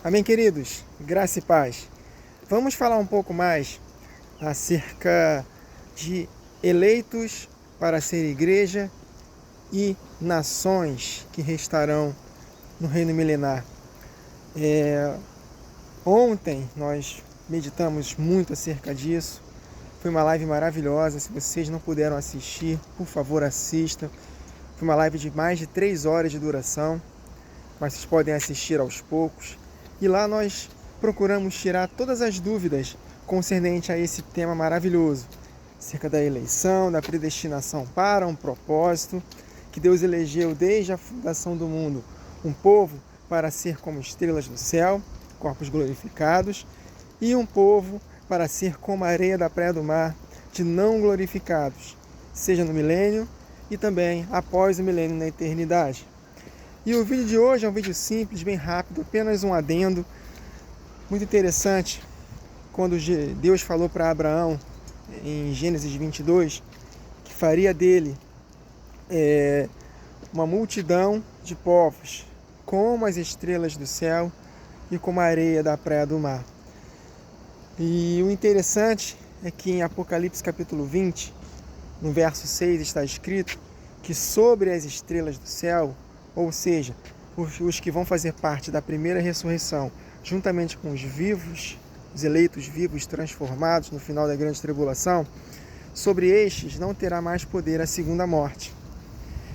Amém, queridos? Graça e paz. Vamos falar um pouco mais acerca de eleitos para ser igreja e nações que restarão no reino milenar. Ontem nós meditamos muito acerca disso. Foi uma live maravilhosa. Se vocês não puderam assistir, por favor, assistam. Foi uma live de mais de 3 horas de duração, mas vocês podem assistir aos poucos. E lá nós procuramos tirar todas as dúvidas concernente a esse tema maravilhoso, acerca da eleição, da predestinação para um propósito, que Deus elegeu desde a fundação do mundo um povo para ser como estrelas do céu, corpos glorificados, e um povo para ser como a areia da praia do mar, de não glorificados, seja no milênio e também após o milênio na eternidade. E o vídeo de hoje é um vídeo simples, bem rápido, apenas um adendo muito interessante. Quando Deus falou para Abraão, em Gênesis 22, que faria dele uma multidão de povos, como as estrelas do céu e como a areia da praia do mar. E o interessante é que em Apocalipse capítulo 20, no verso 6, está escrito que sobre as estrelas do céu, ou seja, os que vão fazer parte da primeira ressurreição, juntamente com os vivos, os eleitos vivos transformados no final da grande tribulação, sobre estes não terá mais poder a segunda morte,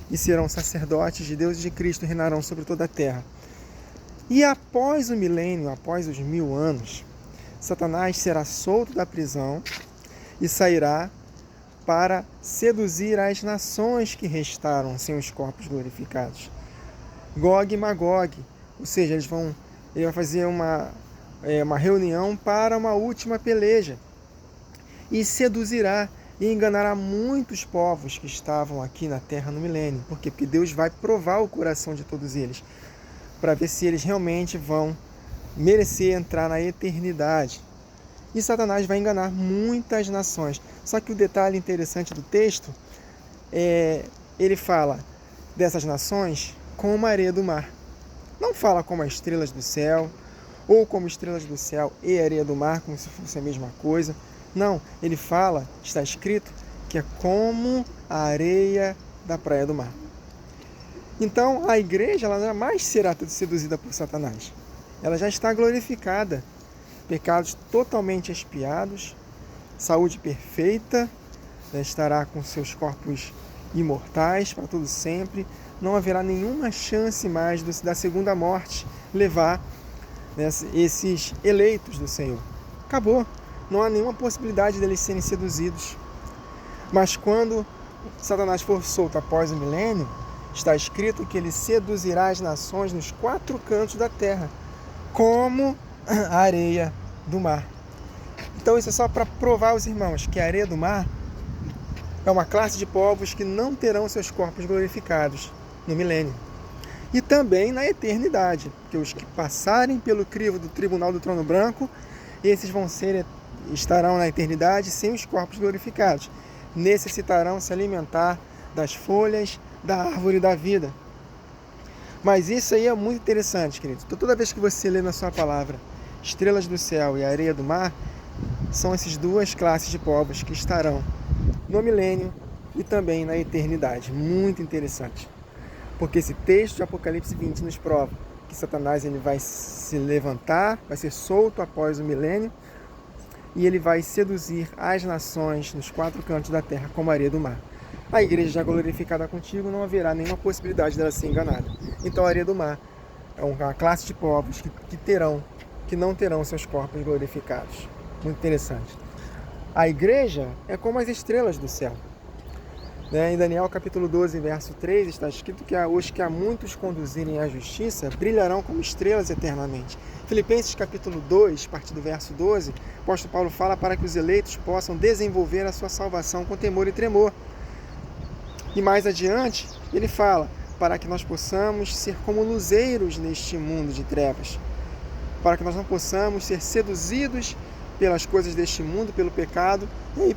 e serão sacerdotes de Deus e de Cristo, e reinarão sobre toda a terra. E após o milênio, após os 1000 anos, Satanás será solto da prisão e sairá para seduzir as nações que restaram sem os corpos glorificados. Gog e Magog, ou seja, ele vai fazer uma reunião para uma última peleja e seduzirá e enganará muitos povos que estavam aqui na terra no milênio. Por quê? Porque Deus vai provar o coração de todos eles para ver se eles realmente vão merecer entrar na eternidade. E Satanás vai enganar muitas nações. Só que o detalhe interessante do texto ele fala dessas nações como a areia do mar. Não fala como as estrelas do céu, ou como estrelas do céu e areia do mar, como se fosse a mesma coisa. Não, ele fala, está escrito, que é como a areia da praia do mar. Então, a igreja ela jamais será seduzida por Satanás. Ela já está glorificada, pecados totalmente expiados, saúde perfeita, estará com seus corpos imortais para todo sempre. Não haverá nenhuma chance mais da segunda morte levar esses eleitos do Senhor. Acabou. Não há nenhuma possibilidade deles serem seduzidos. Mas quando Satanás for solto após o milênio, está escrito que ele seduzirá as nações nos 4 cantos da terra, como a areia do mar. Então isso é só para provar aos irmãos que a areia do mar é uma classe de povos que não terão seus corpos glorificados no milênio. E também na eternidade, porque os que passarem pelo crivo do tribunal do trono branco, esses estarão na eternidade sem os corpos glorificados. Necessitarão se alimentar das folhas da árvore da vida. Mas isso aí é muito interessante, querido. Então, toda vez que você lê na sua palavra estrelas do céu e areia do mar, são essas 2 classes de povos que estarão no milênio e também na eternidade. Muito interessante. Porque esse texto de Apocalipse 20 nos prova que Satanás ele vai se levantar, vai ser solto após o milênio, e ele vai seduzir as nações nos 4 cantos da terra como a areia do mar. A igreja já glorificada contigo, não haverá nenhuma possibilidade dela ser enganada. Então a areia do mar é uma classe de povos que não terão seus corpos glorificados. Muito interessante. A igreja é como as estrelas do céu. Em Daniel capítulo 12, verso 3, está escrito que os que a muitos conduzirem à justiça brilharão como estrelas eternamente. Filipenses capítulo 2, a partir do verso 12, o apóstolo Paulo fala para que os eleitos possam desenvolver a sua salvação com temor e tremor. E mais adiante, ele fala para que nós possamos ser como luzeiros neste mundo de trevas, para que nós não possamos ser seduzidos pelas coisas deste mundo, pelo pecado, e aí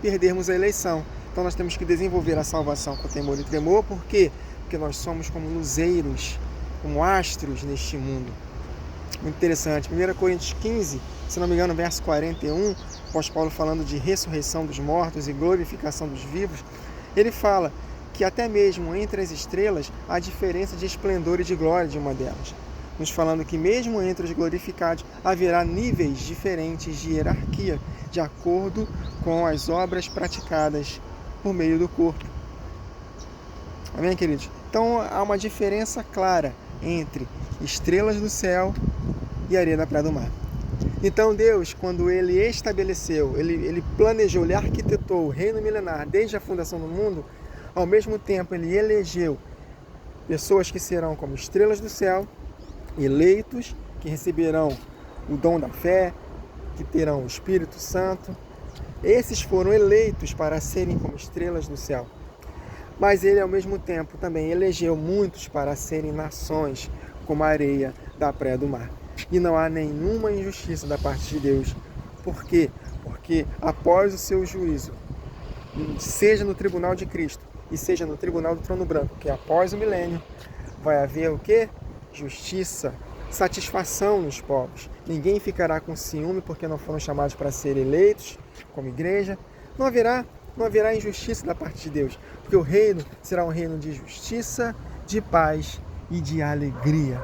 perdermos a eleição. Então nós temos que desenvolver a salvação com temor e tremor. Por quê? Porque nós somos como luzeiros, como astros neste mundo. Muito interessante. 1 Coríntios 15, se não me engano, verso 41, o apóstolo Paulo falando de ressurreição dos mortos e glorificação dos vivos, ele fala que até mesmo entre as estrelas há diferença de esplendor e de glória de uma delas, nos falando que mesmo entre os glorificados haverá níveis diferentes de hierarquia, de acordo com as obras praticadas por meio do corpo. Amém, queridos? Então há uma diferença clara entre estrelas do céu e areia da praia do mar. Então Deus, quando Ele estabeleceu, Ele planejou, Ele arquitetou o reino milenar desde a fundação do mundo, ao mesmo tempo Ele elegeu pessoas que serão como estrelas do céu, eleitos, que receberão o dom da fé, que terão o Espírito Santo. Esses foram eleitos para serem como estrelas do céu. Mas Ele, ao mesmo tempo, também elegeu muitos para serem nações, como a areia da praia do mar. E não há nenhuma injustiça da parte de Deus. Por quê? Porque após o seu juízo, seja no tribunal de Cristo e seja no tribunal do trono branco, que após o milênio, vai haver o quê? Justiça, satisfação nos povos. Ninguém ficará com ciúme porque não foram chamados para ser eleitos como igreja. Não haverá injustiça da parte de Deus, porque o reino será um reino de justiça, de paz e de alegria.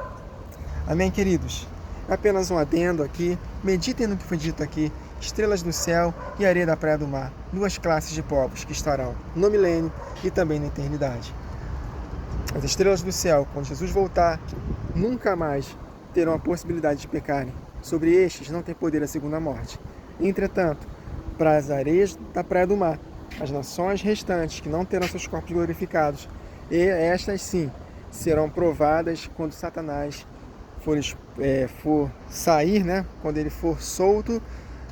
Amém, queridos? Apenas um adendo aqui. Meditem no que foi dito aqui. Estrelas do céu e areia da praia do mar. Duas classes de povos que estarão no milênio e também na eternidade. As estrelas do céu, quando Jesus voltar, nunca mais terão a possibilidade de pecarem. Sobre estes não tem poder a segunda morte. Entretanto, para as areias da praia do mar, as nações restantes que não terão seus corpos glorificados, e estas sim serão provadas quando Satanás for sair, quando ele for solto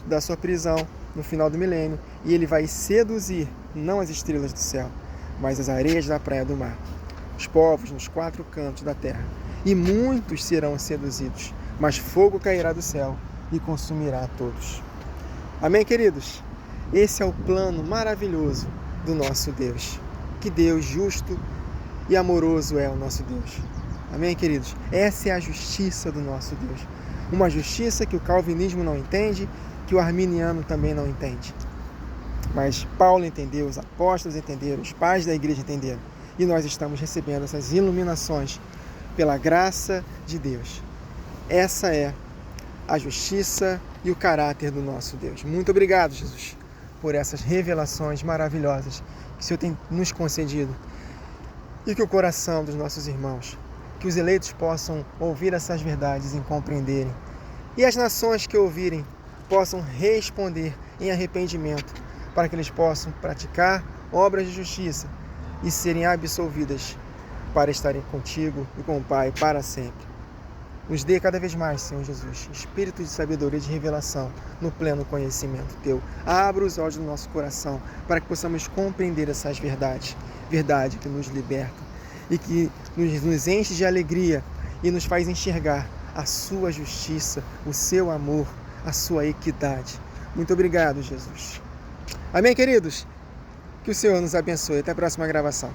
da sua prisão no final do milênio, e ele vai seduzir não as estrelas do céu, mas as areias da praia do mar, os povos nos 4 cantos da terra. E muitos serão seduzidos, mas fogo cairá do céu e consumirá a todos. Amém, queridos? Esse é o plano maravilhoso do nosso Deus. Que Deus justo e amoroso é o nosso Deus. Amém, queridos? Essa é a justiça do nosso Deus. Uma justiça que o calvinismo não entende, que o arminiano também não entende. Mas Paulo entendeu, os apóstolos entenderam, os pais da igreja entenderam. E nós estamos recebendo essas iluminações pela graça de Deus. Essa é a justiça e o caráter do nosso Deus. Muito obrigado, Jesus, por essas revelações maravilhosas que o Senhor tem nos concedido. E que o coração dos nossos irmãos, que os eleitos possam ouvir essas verdades e compreenderem. E as nações que ouvirem possam responder em arrependimento, para que eles possam praticar obras de justiça e serem absolvidas para estarem contigo e com o Pai para sempre. Nos dê cada vez mais, Senhor Jesus, espírito de sabedoria e de revelação no pleno conhecimento Teu. Abra os olhos do nosso coração para que possamos compreender essas verdades, verdade que nos liberta e que nos enche de alegria e nos faz enxergar a Sua justiça, o Seu amor, a Sua equidade. Muito obrigado, Jesus. Amém, queridos? Que o Senhor nos abençoe. Até a próxima gravação.